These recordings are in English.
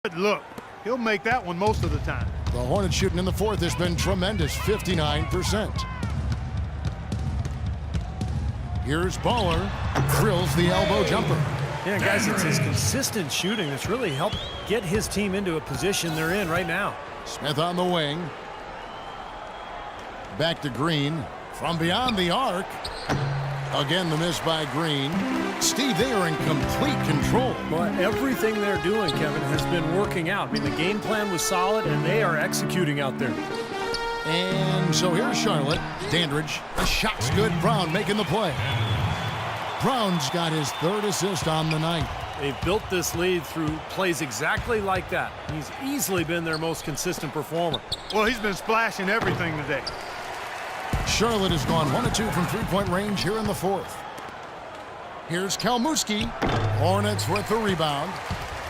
Good look. He'll make that one most of the time. The Hornets shooting in the fourth has been tremendous, 59%. Here's Baller, drills the elbow jumper. Yeah, guys, it's his consistent shooting that's really helped get his team into a position they're in right now. Smith on the wing. Back to Green. From beyond the arc. Again, the miss by Green. Steve, they are in complete control. Well, everything they're doing, Kevin, has been working out. I mean, the game plan was solid, and they are executing out there. And so here's Charlotte. Dandridge. The shot's good. Brown making the play. Brown's got his third assist on the night. They've built this lead through plays exactly like that. He's easily been their most consistent performer. Well, he's been splashing everything today. Charlotte has gone 1 of 2 from three-point range here in the fourth. Here's Kalmuski. Hornets with the rebound.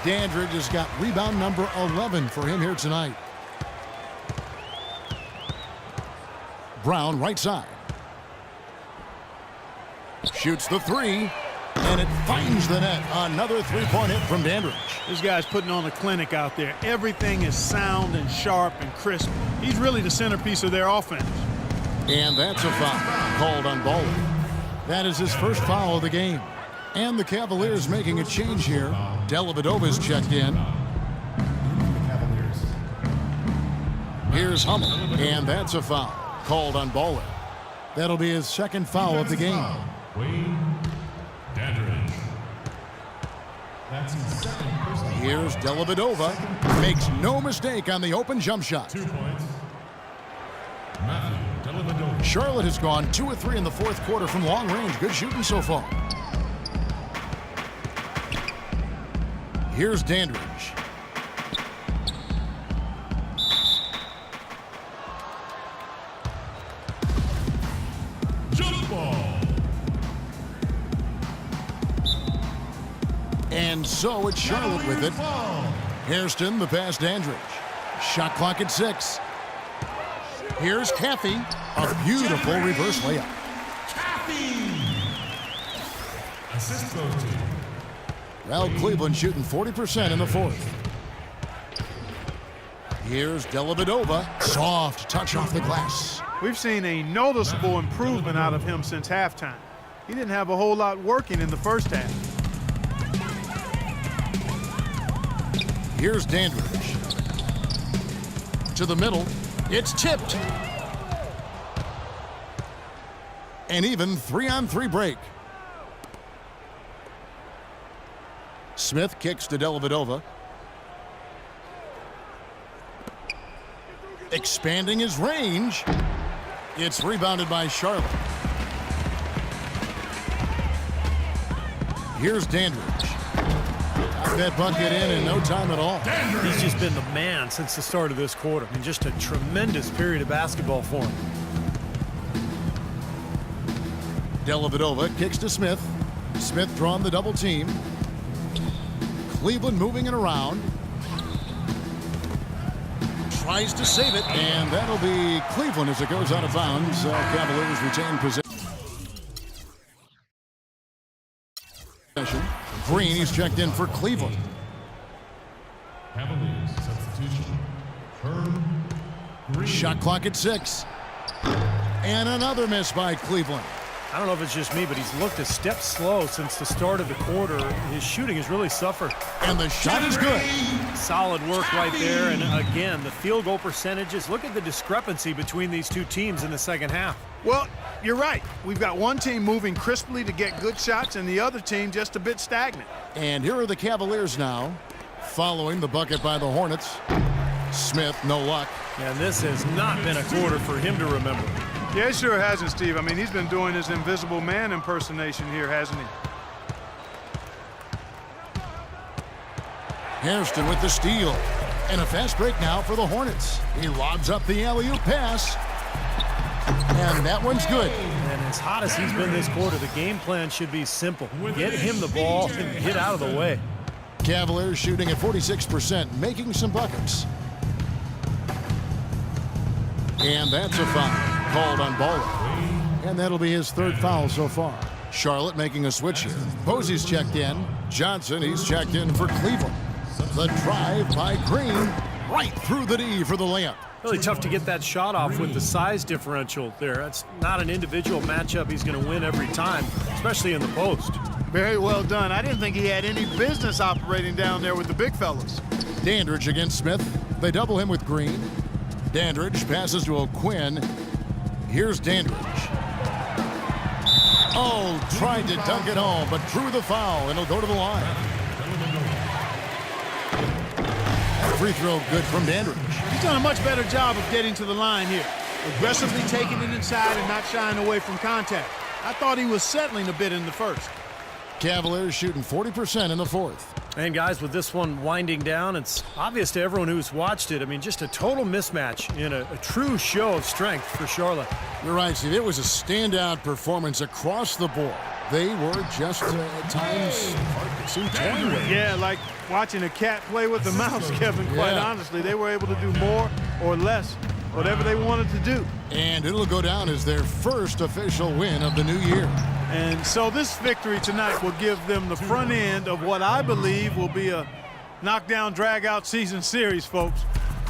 Dandridge has got rebound number 11 for him here tonight. Brown right side. Shoots the three, and it finds the net. Another three-point hit from Dandridge. This guy's putting on a clinic out there. Everything is sound and sharp and crisp. He's really the centerpiece of their offense. And that's a foul called on Baller. That is his first foul of the game. And the Cavaliers making a change here. Dellavedova's checked in. Here's Hummel, and that's a foul called on Baller. That'll be his second foul of the game. Here's Dellavedova. Makes no mistake on the open jump shot. 2 points. Charlotte has gone 2 of 3 in the fourth quarter from long range. Good shooting so far. Here's Dandridge. Jump ball. And so it's Charlotte with it. Hairston, the pass Dandridge. Shot clock at 6. Here's Caffey. A beautiful reverse layup. Assist goes to. Well, Cleveland shooting 40% in the fourth. Here's Dellavedova. Soft touch off the glass. We've seen a noticeable improvement out of him since halftime. He didn't have a whole lot working in the first half. Here's Dandridge. To the middle. It's tipped. An even 3-on-3 break. Smith kicks to Dellavedova. Expanding his range. It's rebounded by Charlotte. Here's Dandridge. Got that bucket in no time at all. He's just been the man since the start of this quarter. I mean, just a tremendous period of basketball for him. Dellavedova kicks to Smith. Smith drawing the double team. Cleveland moving it around. Tries to save it, and that'll be Cleveland as it goes out of bounds. Cavaliers retain possession. Green, he's checked in for Cleveland. Cavaliers substitution. Green. Shot clock at 6. And another miss by Cleveland. I don't know if it's just me, but he's looked a step slow since the start of the quarter. His shooting has really suffered. And the shot is good. Solid work right there. And again, the field goal percentages. Look at the discrepancy between these two teams in the second half. Well, you're right. We've got one team moving crisply to get good shots and the other team just a bit stagnant. And here are the Cavaliers now, following the bucket by the Hornets. Smith, no luck. And this has not been a quarter for him to remember. Yeah, it sure hasn't, Steve. I mean, he's been doing his invisible man impersonation here, hasn't he? Hairston with the steal. And a fast break now for the Hornets. He lobs up the alley-oop pass. And that one's good. And as hot as he's been this quarter, the game plan should be simple. Get him the ball and get out of the way. Cavaliers shooting at 46%, making some buckets. And that's a foul called on Baller. And that'll be his third foul so far. Charlotte making a switch here. Posey's checked in. Johnson, he's checked in for Cleveland. The drive by Green, right through the D for the layup. Really tough to get that shot off with the size differential there. That's not an individual matchup he's going to win every time, especially in the post. Very well done. I didn't think he had any business operating down there with the big fellas. Dandridge against Smith. They double him with Green. Dandridge passes to O'Quinn. Here's Dandridge. Oh, tried to dunk it home, but drew the foul, and he'll go to the line. Free throw good from Dandridge. He's done a much better job of getting to the line here. Aggressively taking it inside and not shying away from contact. I thought he was settling a bit in the first. Cavaliers shooting 40% in the fourth. And guys, with this one winding down, it's obvious to everyone who's watched it. I mean, just a total mismatch in a true show of strength for Charlotte. You're right, Steve. It was a standout performance across the board. They were just at times hard to see toying with. Yeah, like watching a cat play with a mouse, Kevin, quite honestly. They were able to do more or less, whatever they wanted to do. And it'll go down as their first official win of the new year. And so this victory tonight will give them the front end of what I believe will be a knockdown, drag-out season series, folks.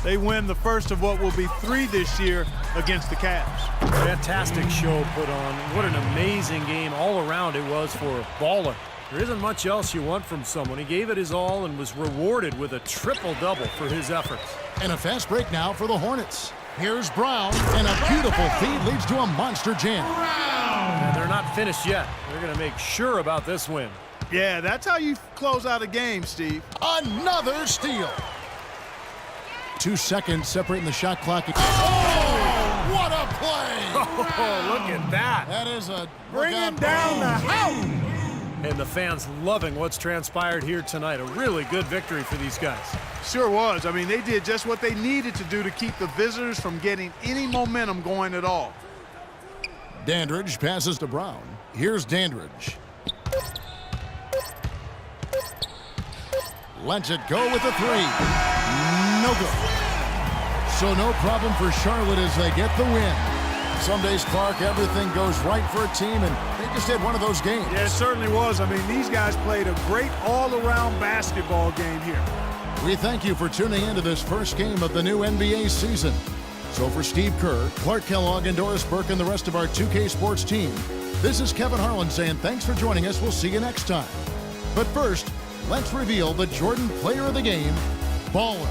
They win the first of what will be 3 this year against the Cavs. Fantastic show put on. What an amazing game all around it was for a baller. There isn't much else you want from someone. He gave it his all and was rewarded with a triple-double for his efforts. And a fast break now for the Hornets. Here's Brown, and a beautiful feed leads to a monster jam. And they're not finished yet. They're going to make sure about this win. Yeah, that's how you close out a game, Steve. Another steal. 2 seconds separating the shot clock. Oh, what a play! Oh, look at that. That is a Bringing down the house. And the fans loving what's transpired here tonight. A really good victory for these guys. Sure was. I mean, they did just what they needed to do to keep the visitors from getting any momentum going at all. Dandridge passes to Brown. Here's Dandridge. Lets it go with a 3. No good. So no problem for Charlotte as they get the win. Some days, Clark, everything goes right for a team, and they just had one of those games. Yeah, it certainly was. I mean, these guys played a great all-around basketball game here. We thank you for tuning into this first game of the new NBA season. So for Steve Kerr, Clark Kellogg, and Doris Burke, and the rest of our 2K Sports team, this is Kevin Harlan saying thanks for joining us. We'll see you next time. But first, let's reveal the Jordan Player of the Game, Baller.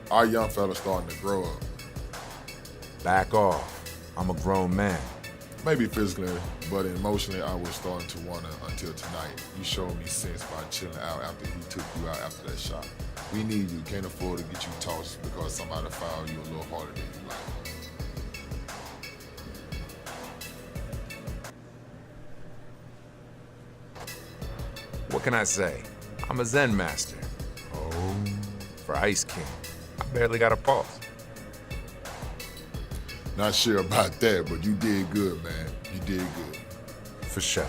Our young fella's starting to grow up. Back off. I'm a grown man. Maybe physically, but emotionally, I was starting to want to until tonight. You showed me sense by chilling out after he took you out after that shot. We need you. Can't afford to get you tossed because somebody fouled you a little harder than you like. What can I say? I'm a Zen master. Oh, for Ice King. I barely got a pulse. Not sure about that, but you did good, man. You did good. For sure.